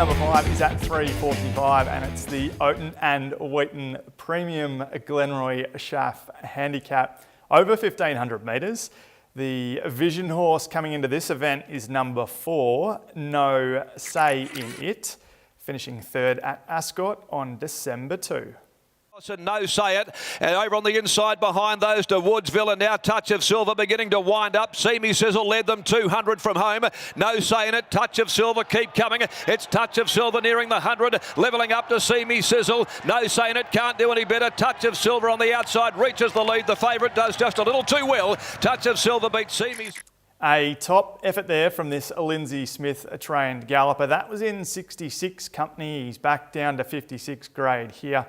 number 5 is at 3.45 and it's the Oaten and Wheaton Premium Glenroy Shaff Handicap over 1,500 metres. The Vision horse coming into this event is number 4, No Say In It, finishing third at Ascot on December 2. No Say It, and over on the inside behind those to Woodsville, and now Touch of Silver beginning to wind up. See Me Sizzle led them 200 from home. No Say In It, Touch of Silver keep coming. It's Touch of Silver nearing the 100, levelling up to See Me Sizzle. No Say In It can't do any better. Touch of Silver on the outside reaches the lead. The favourite does just a little too well. Touch of Silver beats See Me. A top effort there from this Lindsay Smith trained galloper. That was in 66 company. He's back down to 56 grade here.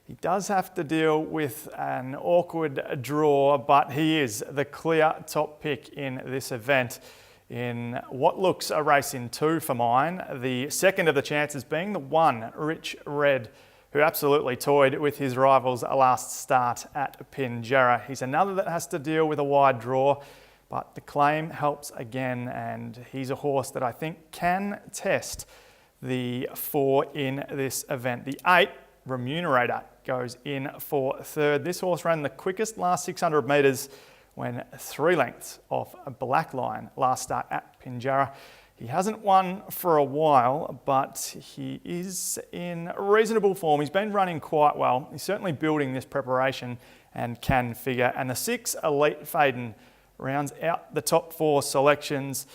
He does have to deal with an awkward draw, but he is the clear top pick in this event in what looks a race in 2 for mine. The second of the chances being the 1, Rich Red, who absolutely toyed with his rivals last start at Pinjarra. He's another that has to deal with a wide draw, but the claim helps again, and he's a horse that I think can test the 4 in this event. The 8, Remunerator, goes in for third. This horse ran the quickest last 600 metres when 3 lengths off a black line last start at Pinjarra. He hasn't won for a while, but he is in reasonable form. He's been running quite well. He's certainly building this preparation and can figure. And the 6, Elite Faden, rounds out the top 4 selections.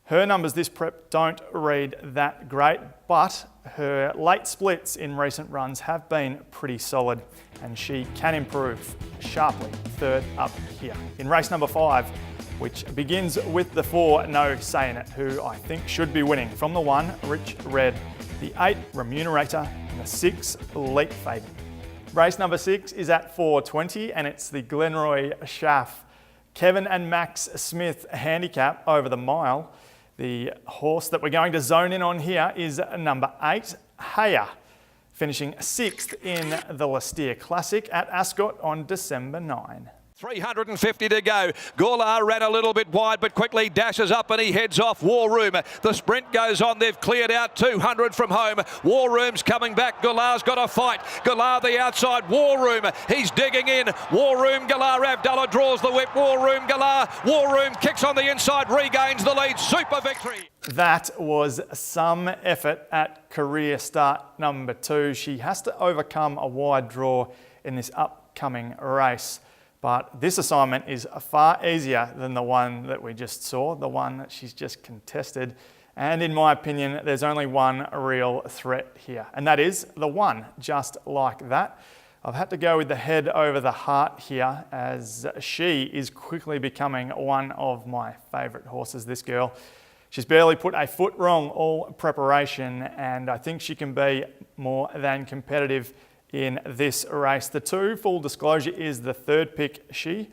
Her numbers this prep don't read that great, but her late splits in recent runs have been pretty solid, and she can improve sharply third up here. In race number 5, which begins with the 4, No Say In It, who I think should be winning, from the 1, Rich Red, the 8, Remunerator, and the 6, Elite Faden. Race number 6 is at 4.20 and it's the Glenroy Shaff Kevin and Max Smith handicap over the mile. The horse that we're going to zone in on here is number 8, Haya, finishing 6th in the Lestier Classic at Ascot on December 9. 350 to go. Goulart ran a little bit wide, but quickly dashes up and he heads off. War Room. The sprint goes on. They've cleared out 200 from home. War Room's coming back. Goulart's got a fight. Goulart the outside. War Room. He's digging in. War Room. Goulart. Avdallah draws the whip. War Room. Goulart. War Room kicks on the inside. Regains the lead. Super victory. That was some effort at career start number 2. She has to overcome a wide draw in this upcoming race. But this assignment is far easier than the one that we just saw, the one that she's just contested. And in my opinion, there's only one real threat here, and that is the 1, Just Like That. I've had to go with the head over the heart here, as she is quickly becoming one of my favourite horses, this girl. She's barely put a foot wrong all preparation, and I think she can be more than competitive in this race. The 2, full disclosure, is the 3rd pick. She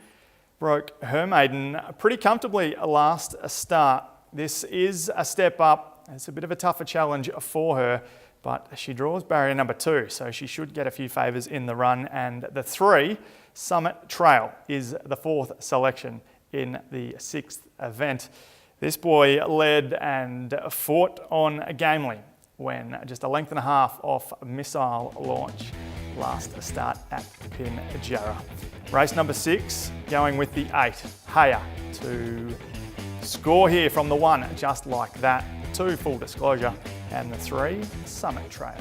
broke her maiden pretty comfortably last start. This is a step up. It's a bit of a tougher challenge for her, but she draws barrier number 2, so she should get a few favours in the run. And the 3, Summit Trail, is the 4th selection in the 6th event. This boy led and fought on gamely when just a length and a half off missile launch last start at Pinjarra. Race number 6, going with the 8, Haya, to score here from the 1, Just Like That, the 2, Full Disclosure, and the 3, Summit Trail.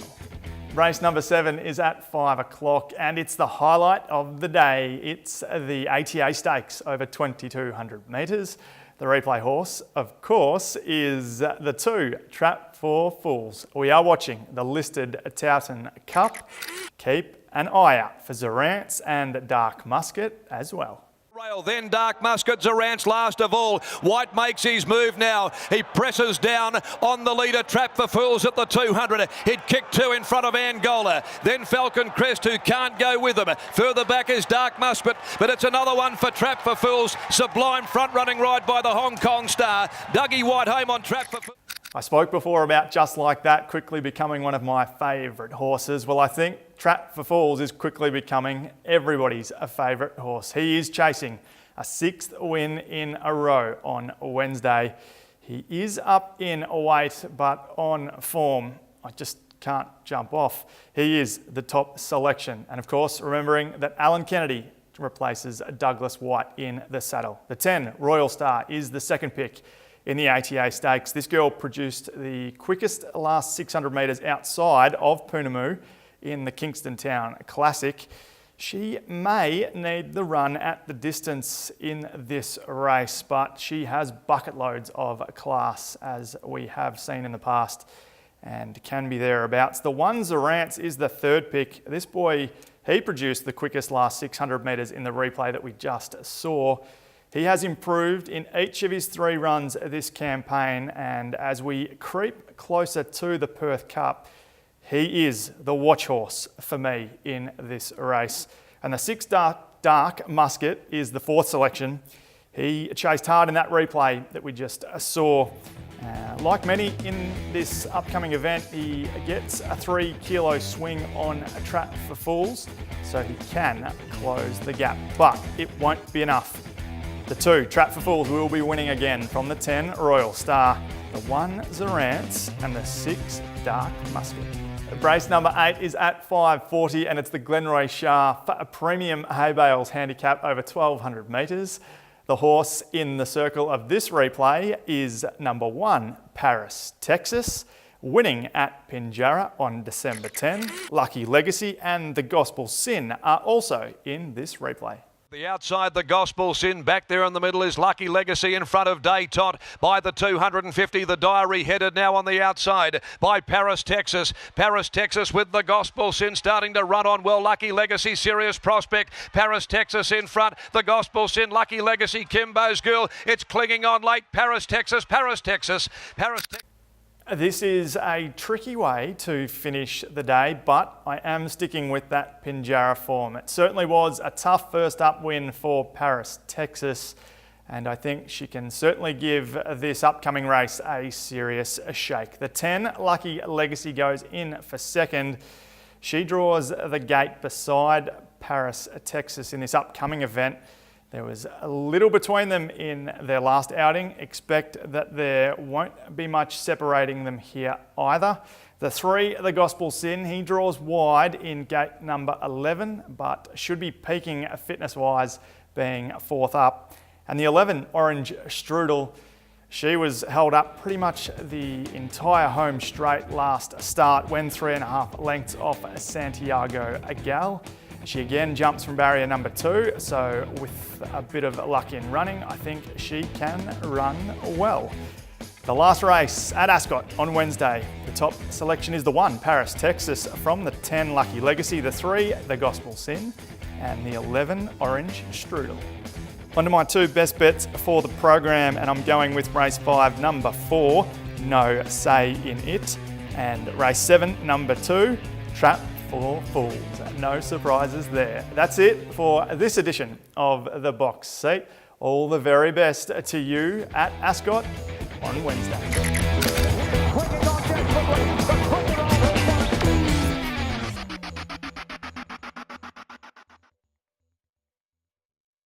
Race number 7 is at 5 o'clock and it's the highlight of the day. It's the ATA Stakes over 2,200 metres. The replay horse, of course, is the 2, Trap for Fools. We are watching the listed Towton Cup. Keep an eye out for Zerance and Dark Musket as well. Rail, then Dark Musket, Zerance last of all. White makes his move now. He presses down on the leader, Trap for Fools at the 200. He'd kick 2 in front of Angola. Then Falcon Crest, who can't go with them. Further back is Dark Musket, but it's another one for Trap for Fools. Sublime front-running ride by the Hong Kong star. Dougie White home on Trap for Fools. I spoke before about Just Like That quickly becoming one of my favourite horses. Well, I think Trap for Fools is quickly becoming everybody's favourite horse. He is chasing a 6th win in a row on Wednesday. He is up in weight, but on form. I just can't jump off. He is the top selection. And of course, remembering that Alan Kennedy replaces Douglas White in the saddle. The 10, Royal Star, is the second pick in the ATA Stakes. This girl produced the quickest last 600 metres outside of Poonamoo in the Kingston Town Classic. She may need the run at the distance in this race, but she has bucket loads of class, as we have seen in the past, and can be thereabouts. The 1, Zorance, is the third pick. This boy, he produced the quickest last 600 metres in the replay that we just saw. He has improved in each of his 3 runs this campaign, and as we creep closer to the Perth Cup, he is the watch horse for me in this race. And the 6, Dark Musket, is the 4th selection. He chased hard in that replay that we just saw. Like many in this upcoming event, he gets a 3 kilo swing on a Trap for Fools, so he can close the gap, but it won't be enough. The 2, Trap for Fools, will be winning again from the 10, Royal Star, the 1, Zorance, and the 6, Dark Musket. Brace number 8 is at 5:40, and it's the Glenroy Shah Premium Hay Bales handicap over 1,200 metres. The horse in the circle of this replay is number 1, Paris, Texas, winning at Pinjarra on December 10. Lucky Legacy and the Gospel Sin are also in this replay. The outside, the Gospel Sin. Back there in the middle is Lucky Legacy in front of Daytot by the 250. The Diary headed now on the outside by Paris, Texas. Paris, Texas with the Gospel Sin starting to run on well. Lucky Legacy, Serious Prospect. Paris, Texas in front. The Gospel Sin, Lucky Legacy, Kimbo's Girl. It's clinging on late. Paris, Texas, Paris, Texas, Paris, Texas. This is a tricky way to finish the day, but I am sticking with that Pinjarra form. It certainly was a tough first up win for Paris, Texas, and I think she can certainly give this upcoming race a serious shake. The 10, Lucky Legacy, goes in for second. She draws the gate beside Paris, Texas in this upcoming event. There was a little between them in their last outing. Expect that there won't be much separating them here either. The 3, the Gospel Sin, he draws wide in gate number 11, but should be peaking fitness-wise, being 4th up. And the 11, Orange Strudel, she was held up pretty much the entire home straight last start, when 3.5 lengths off Santiago Agal. She again jumps from barrier number 2, so with a bit of luck in running, I think she can run well. The last race at Ascot on Wednesday. The top selection is the 1, Paris, Texas, from the 10, Lucky Legacy, the 3, the Gospel Sin, and the 11, Orange Strudel. On to my 2 best bets for the program, and I'm going with race 5, number 4, No Say in It, and race 7, number 2, Trap for Fools. No surprises there. That's it for this edition of The Box Seat. All the very best to you at Ascot on Wednesday.